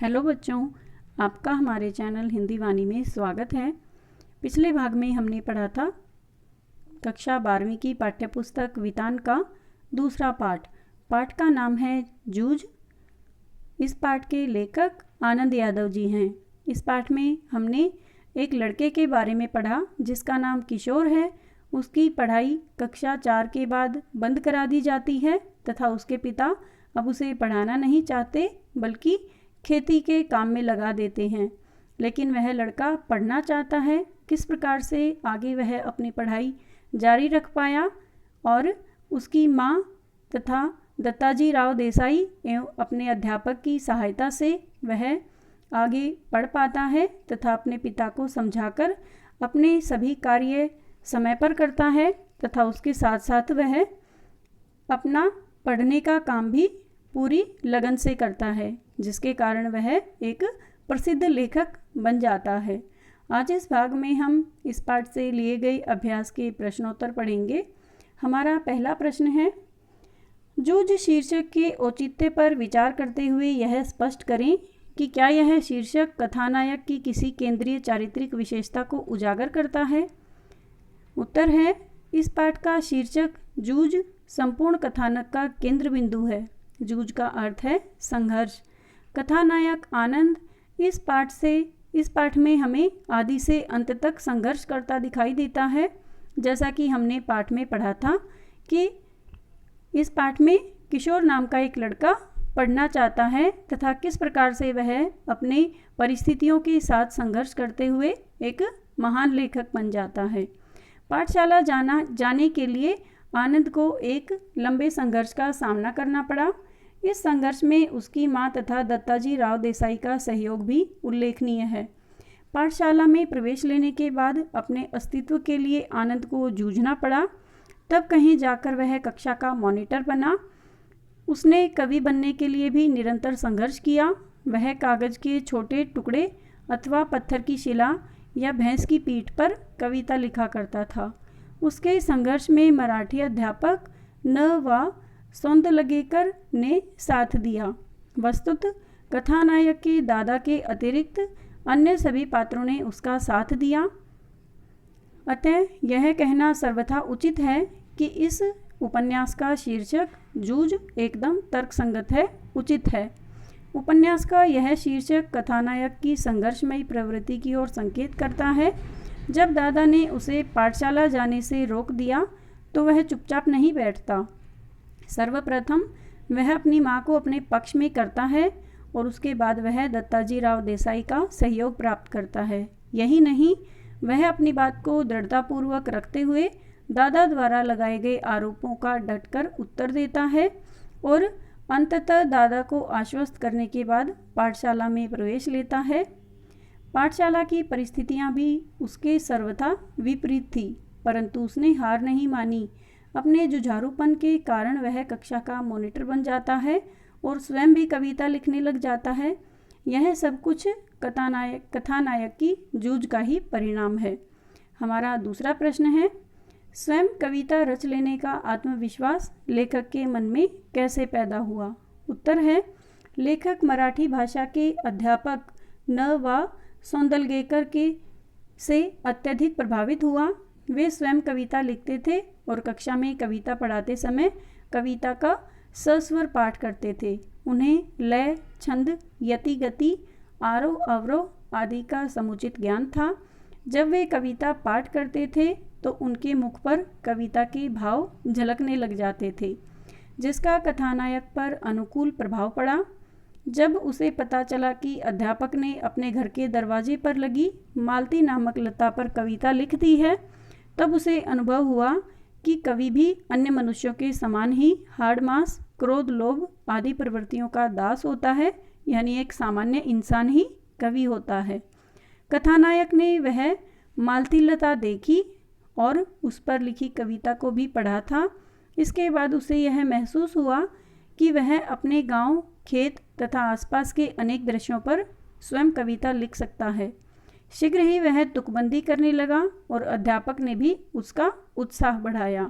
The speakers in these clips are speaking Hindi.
हेलो बच्चों, आपका हमारे चैनल हिंदी वाणी में स्वागत है। पिछले भाग में हमने पढ़ा था कक्षा 12वीं की पाठ्यपुस्तक वितान का दूसरा पाठ। पाठ का नाम है जूझ। इस पाठ के लेखक आनंद यादव जी हैं। इस पाठ में हमने एक लड़के के बारे में पढ़ा जिसका नाम किशोर है। उसकी पढ़ाई कक्षा 4 के बाद बंद करा दी जाती है तथा उसके पिता अब उसे पढ़ाना नहीं चाहते बल्कि खेती के काम में लगा देते हैं। लेकिन वह लड़का पढ़ना चाहता है। किस प्रकार से आगे वह अपनी पढ़ाई जारी रख पाया और उसकी माँ तथा दत्ताजी राव देसाई एवं अपने अध्यापक की सहायता से वह आगे पढ़ पाता है तथा अपने पिता को समझाकर अपने सभी कार्य समय पर करता है तथा उसके साथ साथ वह अपना पढ़ने का काम भी पूरी लगन से करता है, जिसके कारण वह एक प्रसिद्ध लेखक बन जाता है। आज इस भाग में हम इस पाठ से लिए गए अभ्यास के प्रश्नोत्तर पढ़ेंगे। हमारा पहला प्रश्न है, जूझ शीर्षक के औचित्य पर विचार करते हुए यह स्पष्ट करें कि क्या यह शीर्षक कथानायक की किसी केंद्रीय चारित्रिक विशेषता को उजागर करता है। उत्तर है, इस पाठ का शीर्षक जूझ संपूर्ण कथानक का केंद्र बिंदु है। जूझ का अर्थ है संघर्ष। कथानायक आनंद इस पाठ में हमें आदि से अंत तक संघर्ष करता दिखाई देता है। जैसा कि हमने पाठ में पढ़ा था कि इस पाठ में किशोर नाम का एक लड़का पढ़ना चाहता है तथा किस प्रकार से वह अपने परिस्थितियों के साथ संघर्ष करते हुए एक महान लेखक बन जाता है। पाठशाला जाने के लिए आनंद को एक लंबे संघर्ष का सामना करना पड़ा। इस संघर्ष में उसकी मां तथा दत्ताजी राव देसाई का सहयोग भी उल्लेखनीय है। पाठशाला में प्रवेश लेने के बाद अपने अस्तित्व के लिए आनंद को जूझना पड़ा। तब कहीं जाकर वह कक्षा का मॉनिटर बना। उसने कवि बनने के लिए भी निरंतर संघर्ष किया। वह कागज के छोटे टुकड़े अथवा पत्थर की शिला या भैंस की पीठ पर कविता लिखा करता था। उसके संघर्ष में मराठी अध्यापक न वा सौंदलगेकर ने साथ दिया। वस्तुत कथानायक के दादा के अतिरिक्त अन्य सभी पात्रों ने उसका साथ दिया। अतः यह कहना सर्वथा उचित है कि इस उपन्यास का शीर्षक जूझ एकदम तर्कसंगत है, उचित है। उपन्यास का यह शीर्षक कथानायक की संघर्षमयी प्रवृत्ति की ओर संकेत करता है। जब दादा ने उसे पाठशाला जाने से रोक दिया तो वह चुपचाप नहीं बैठता। सर्वप्रथम वह अपनी माँ को अपने पक्ष में करता है और उसके बाद वह दत्ताजी राव देसाई का सहयोग प्राप्त करता है। यही नहीं, वह अपनी बात को दृढ़तापूर्वक रखते हुए दादा द्वारा लगाए गए आरोपों का डटकर उत्तर देता है और अंततः दादा को आश्वस्त करने के बाद पाठशाला में प्रवेश लेता है। पाठशाला की परिस्थितियां भी उसके सर्वथा विपरीत थी, परंतु उसने हार नहीं मानी। अपने जुझारूपन के कारण वह कक्षा का मॉनिटर बन जाता है और स्वयं भी कविता लिखने लग जाता है। यह सब कुछ कथानायक की जूझ का ही परिणाम है। हमारा दूसरा प्रश्न है, स्वयं कविता रच लेने का आत्मविश्वास लेखक के मन में कैसे पैदा हुआ। उत्तर है, लेखक मराठी भाषा के अध्यापक न वा सौंदलगेकर से अत्यधिक प्रभावित हुआ। वे स्वयं कविता लिखते थे और कक्षा में कविता पढ़ाते समय कविता का सस्वर पाठ करते थे। उन्हें लय, छंद, यति, गति, आरोह अवरोह आदि का समुचित ज्ञान था। जब वे कविता पाठ करते थे तो उनके मुख पर कविता के भाव झलकने लग जाते थे, जिसका कथानायक पर अनुकूल प्रभाव पड़ा। जब उसे पता चला कि अध्यापक ने अपने घर के दरवाजे पर लगी मालती नामक लता पर कविता लिख दी है, तब उसे अनुभव हुआ कि कवि भी अन्य मनुष्यों के समान ही हाड़-मांस, क्रोध, लोभ आदि प्रवृत्तियों का दास होता है, यानी एक सामान्य इंसान ही कवि होता है। कथानायक ने वह मालती लता देखी और उस पर लिखी कविता को भी पढ़ा था। इसके बाद उसे यह महसूस हुआ कि वह अपने गांव, खेत तथा आसपास के अनेक दृश्यों पर स्वयं कविता लिख सकता है। शीघ्र ही वह तुकबंदी करने लगा और अध्यापक ने भी उसका उत्साह बढ़ाया।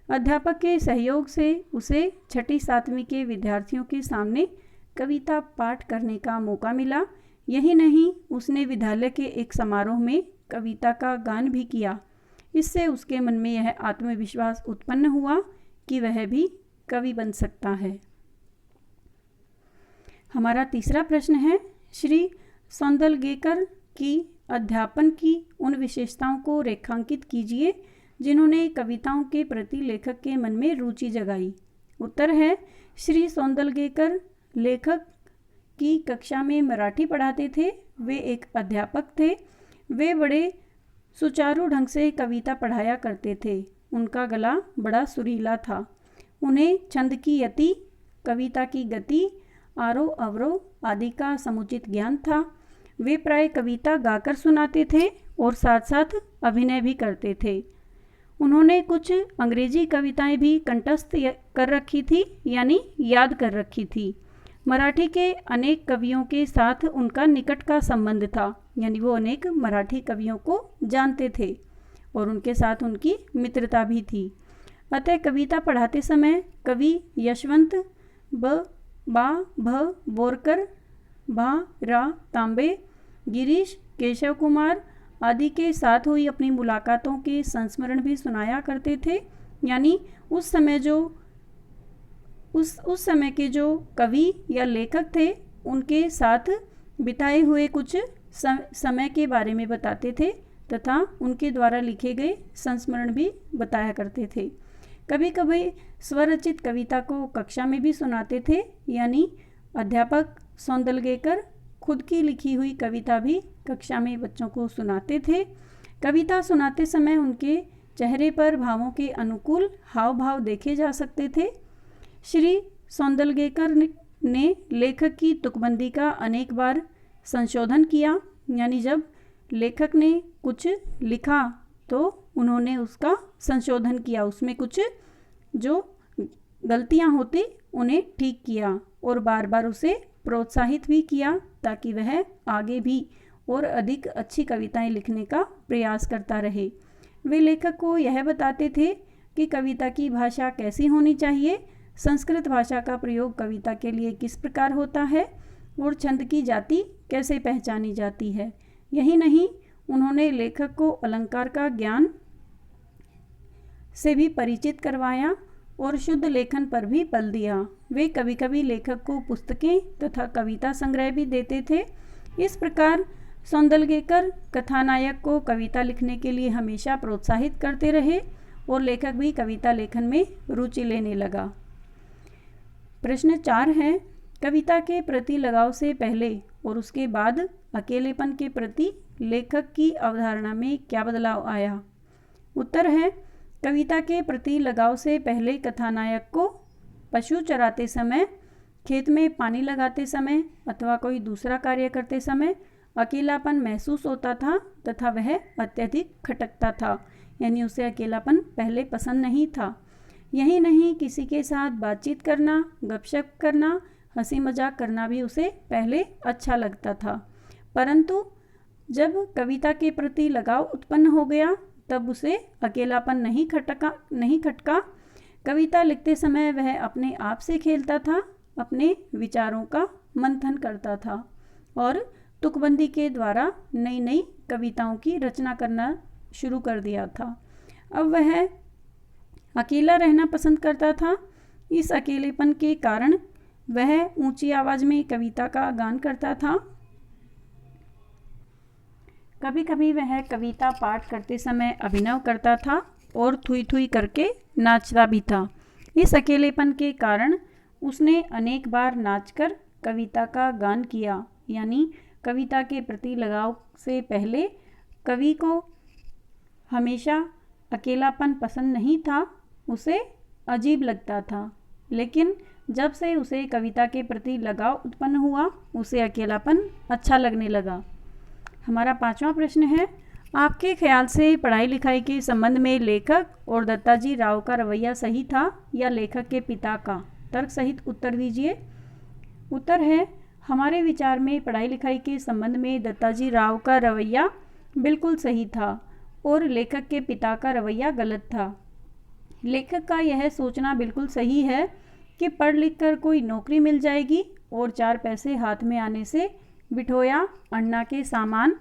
अध्यापक के सहयोग से उसे 6ठी 7वीं के विद्यार्थियों के सामने कविता पाठ करने का मौका मिला। यही नहीं, उसने विद्यालय के एक समारोह में कविता का गान भी किया। इससे उसके मन में यह आत्मविश्वास उत्पन्न हुआ कि वह भी कवि बन सकता है। हमारा तीसरा प्रश्न है, श्री सौंदलगेकर की अध्यापन की उन विशेषताओं को रेखांकित कीजिए जिन्होंने कविताओं के प्रति लेखक के मन में रुचि जगाई। उत्तर है, श्री सौंदलगेकर लेखक की कक्षा में मराठी पढ़ाते थे। वे एक अध्यापक थे। वे बड़े सुचारू ढंग से कविता पढ़ाया करते थे। उनका गला बड़ा सुरीला था। उन्हें छंद की यति, कविता की गति, आरोह अवरोह आदि का समुचित ज्ञान था। वे प्राय कविता गाकर सुनाते थे और साथ साथ अभिनय भी करते थे। उन्होंने कुछ अंग्रेजी कविताएं भी कंठस्थ कर रखी थी, यानी याद कर रखी थी। मराठी के अनेक कवियों के साथ उनका निकट का संबंध था, यानी वो अनेक मराठी कवियों को जानते थे और उनके साथ उनकी मित्रता भी थी। अतः कविता पढ़ाते समय कवि यशवंत बा भ बोरकर, भा रा तांबे, गिरीश केशव कुमार आदि के साथ हुई अपनी मुलाकातों के संस्मरण भी सुनाया करते थे। यानी उस समय के जो कवि या लेखक थे उनके साथ बिताए हुए कुछ समय के बारे में बताते थे तथा उनके द्वारा लिखे गए संस्मरण भी बताया करते थे। कभी कभी स्वरचित कविता को कक्षा में भी सुनाते थे, यानी अध्यापक सौंदलगेकर खुद की लिखी हुई कविता भी कक्षा में बच्चों को सुनाते थे। कविता सुनाते समय उनके चेहरे पर भावों के अनुकूल हाव भाव देखे जा सकते थे। श्री सौंदलगेकर ने लेखक की तुकबंदी का अनेक बार संशोधन किया, यानी जब लेखक ने कुछ लिखा तो उन्होंने उसका संशोधन किया, उसमें कुछ जो गलतियां होती उन्हें ठीक किया और बार बार उसे प्रोत्साहित भी किया ताकि वह आगे भी और अधिक अच्छी कविताएं लिखने का प्रयास करता रहे। वे लेखक को यह बताते थे कि कविता की भाषा कैसी होनी चाहिए, संस्कृत भाषा का प्रयोग कविता के लिए किस प्रकार होता है और छंद की जाति कैसे पहचानी जाती है। यही नहीं, उन्होंने लेखक को अलंकार का ज्ञान से भी परिचित करवाया और शुद्ध लेखन पर भी बल दिया। वे कभी कभी लेखक को पुस्तकें तथा कविता संग्रह भी देते थे। इस प्रकार सौंदलगेकर कथानायक को कविता लिखने के लिए हमेशा प्रोत्साहित करते रहे और लेखक भी कविता लेखन में रुचि लेने लगा। प्रश्न 4 है, कविता के प्रति लगाव से पहले और उसके बाद अकेलेपन के प्रति लेखक की अवधारणा में क्या बदलाव आया। उत्तर है, कविता के प्रति लगाव से पहले कथानायक को पशु चराते समय, खेत में पानी लगाते समय अथवा कोई दूसरा कार्य करते समय अकेलापन महसूस होता था तथा वह अत्यधिक खटकता था, यानी उसे अकेलापन पहले पसंद नहीं था। यही नहीं, किसी के साथ बातचीत करना, गपशप करना, हंसी मजाक करना भी उसे पहले अच्छा लगता था, परंतु जब कविता के प्रति लगाव उत्पन्न हो गया तब उसे अकेलापन नहीं खटका। कविता लिखते समय वह अपने आप से खेलता था, अपने विचारों का मंथन करता था और तुकबंदी के द्वारा नई नई कविताओं की रचना करना शुरू कर दिया था। अब वह अकेला रहना पसंद करता था। इस अकेलेपन के कारण वह ऊंची आवाज में कविता का गान करता था। कभी कभी वह कविता पाठ करते समय अभिनय करता था और थुई थुई करके नाचता भी था। इस अकेलेपन के कारण उसने अनेक बार नाचकर कविता का गान किया, यानी कविता के प्रति लगाव से पहले कवि को हमेशा अकेलापन पसंद नहीं था, उसे अजीब लगता था, लेकिन जब से उसे कविता के प्रति लगाव उत्पन्न हुआ उसे अकेलापन अच्छा लगने लगा। हमारा 5वां प्रश्न है, आपके ख्याल से पढ़ाई लिखाई के संबंध में लेखक और दत्ताजी राव का रवैया सही था या लेखक के पिता का? तर्क सहित उत्तर दीजिए। उत्तर है, हमारे विचार में पढ़ाई लिखाई के संबंध में दत्ताजी राव का रवैया बिल्कुल सही था और लेखक के पिता का रवैया गलत था। लेखक का यह सोचना बिल्कुल सही है कि पढ़ लिख कर कोई नौकरी मिल जाएगी और 4 पैसे हाथ में आने से बिठोया अन्ना के सामान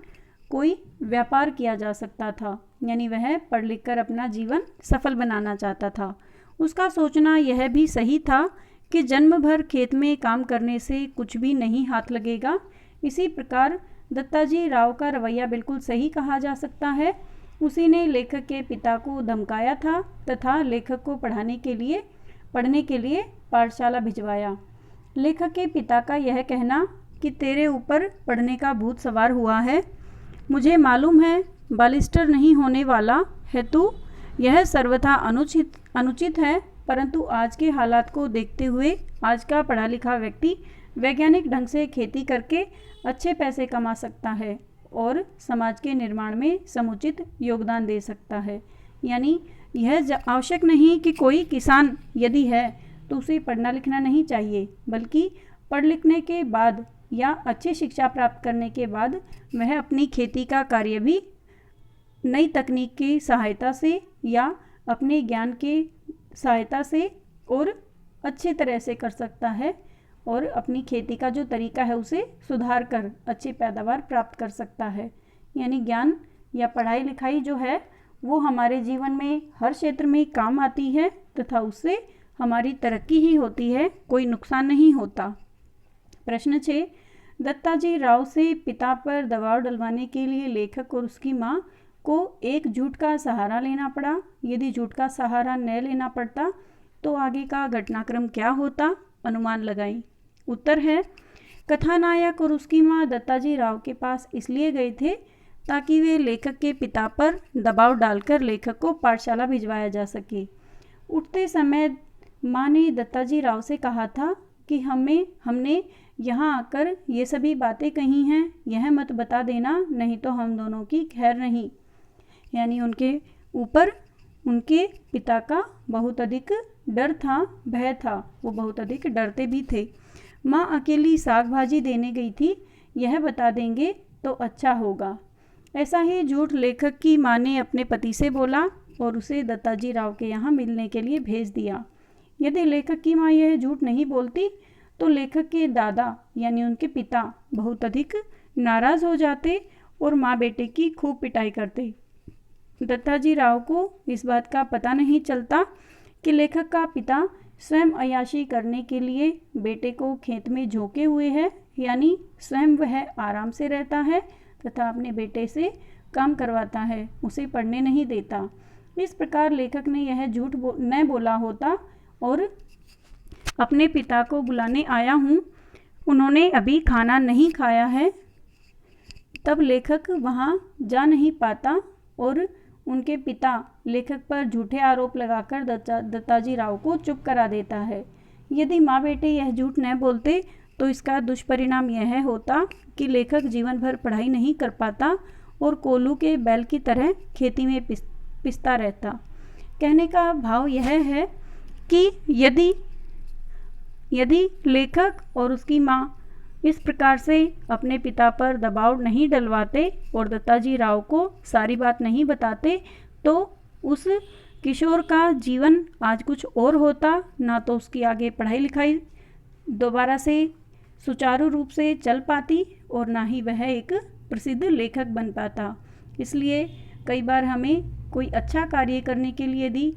कोई व्यापार किया जा सकता था। यानी वह पढ़ लिख कर अपना जीवन सफल बनाना चाहता था। उसका सोचना यह भी सही था कि जन्म भर खेत में काम करने से कुछ भी नहीं हाथ लगेगा। इसी प्रकार दत्ताजी राव का रवैया बिल्कुल सही कहा जा सकता है। उसी ने लेखक के पिता को धमकाया था तथा लेखक को पढ़ने के लिए पाठशाला भिजवाया। लेखक के पिता का यह कहना कि तेरे ऊपर पढ़ने का भूत सवार हुआ है, मुझे मालूम है बालिस्टर नहीं होने वाला है तू, यह सर्वथा अनुचित है, परंतु आज के हालात को देखते हुए आज का पढ़ा लिखा व्यक्ति वैज्ञानिक ढंग से खेती करके अच्छे पैसे कमा सकता है और समाज के निर्माण में समुचित योगदान दे सकता है। यानी यह आवश्यक नहीं कि कोई किसान यदि है तो उसे पढ़ना लिखना नहीं चाहिए, बल्कि पढ़ लिखने के बाद या अच्छी शिक्षा प्राप्त करने के बाद वह अपनी खेती का कार्य भी नई तकनीक की सहायता से या अपने ज्ञान के सहायता से और अच्छे तरह से कर सकता है और अपनी खेती का जो तरीका है उसे सुधार कर अच्छी पैदावार प्राप्त कर सकता है। यानी ज्ञान या पढ़ाई लिखाई जो है वो हमारे जीवन में हर क्षेत्र में काम आती है तथा उससे हमारी तरक्की ही होती है, कोई नुकसान नहीं होता। प्रश्न 6, दत्ताजी राव से पिता पर दबाव डलवाने के लिए लेखक और उसकी माँ को एक झूठ का सहारा लेना पड़ा। यदि झूठ का सहारा न लेना पड़ता तो आगे का घटनाक्रम क्या होता, अनुमान लगाएं। उत्तर है, कथानायक और उसकी माँ दत्ताजी राव के पास इसलिए गए थे ताकि वे लेखक के पिता पर दबाव डालकर लेखक को पाठशाला भिजवाया जा सके। उठते समय माँ ने दत्ताजी राव से कहा था कि हमने यहाँ आकर ये सभी बातें कही हैं, यह मत बता देना, नहीं तो हम दोनों की खैर नहीं। यानी उनके ऊपर उनके पिता का बहुत अधिक डर था, भय था, वो बहुत अधिक डरते भी थे। माँ अकेली साग भाजी देने गई थी, यह बता देंगे तो अच्छा होगा। ऐसा ही झूठ लेखक की माँ ने अपने पति से बोला और उसे दत्ताजी राव के यहाँ मिलने के लिए भेज दिया। यदि लेखक की माँ यह झूठ नहीं बोलती तो लेखक के दादा यानी उनके पिता बहुत अधिक नाराज़ हो जाते और माँ बेटे की खूब पिटाई करते। दत्ताजी राव को इस बात का पता नहीं चलता कि लेखक का पिता स्वयं अय्याशी करने के लिए बेटे को खेत में झोंके हुए है, यानी स्वयं वह आराम से रहता है तथा अपने बेटे से काम करवाता है, उसे पढ़ने नहीं देता। इस प्रकार लेखक ने यह झूठ न बोला होता और अपने पिता को बुलाने आया हूँ, उन्होंने अभी खाना नहीं खाया है, तब लेखक वहाँ जा नहीं पाता और उनके पिता लेखक पर झूठे आरोप लगाकर दत्ताजी राव को चुप करा देता है। यदि माँ बेटे यह झूठ न बोलते तो इसका दुष्परिणाम यह होता कि लेखक जीवन भर पढ़ाई नहीं कर पाता और कोल्हू के बैल की तरह खेती में पिसता रहता। कहने का भाव यह है कि यदि लेखक और उसकी माँ इस प्रकार से अपने पिता पर दबाव नहीं डलवाते और दत्ताजी राव को सारी बात नहीं बताते तो उस किशोर का जीवन आज कुछ और होता, ना तो उसकी आगे पढ़ाई लिखाई दोबारा से सुचारू रूप से चल पाती और ना ही वह एक प्रसिद्ध लेखक बन पाता। इसलिए कई बार हमें कोई अच्छा कार्य करने के लिए यदि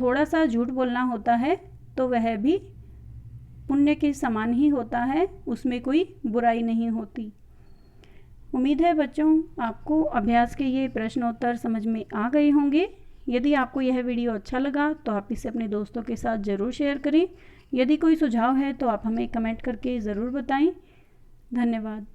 थोड़ा सा झूठ बोलना होता है तो वह भी पुण्य के समान ही होता है, उसमें कोई बुराई नहीं होती। उम्मीद है बच्चों आपको अभ्यास के ये प्रश्नोत्तर समझ में आ गए होंगे। यदि आपको यह वीडियो अच्छा लगा तो आप इसे अपने दोस्तों के साथ ज़रूर शेयर करें। यदि कोई सुझाव है तो आप हमें कमेंट करके ज़रूर बताएं। धन्यवाद।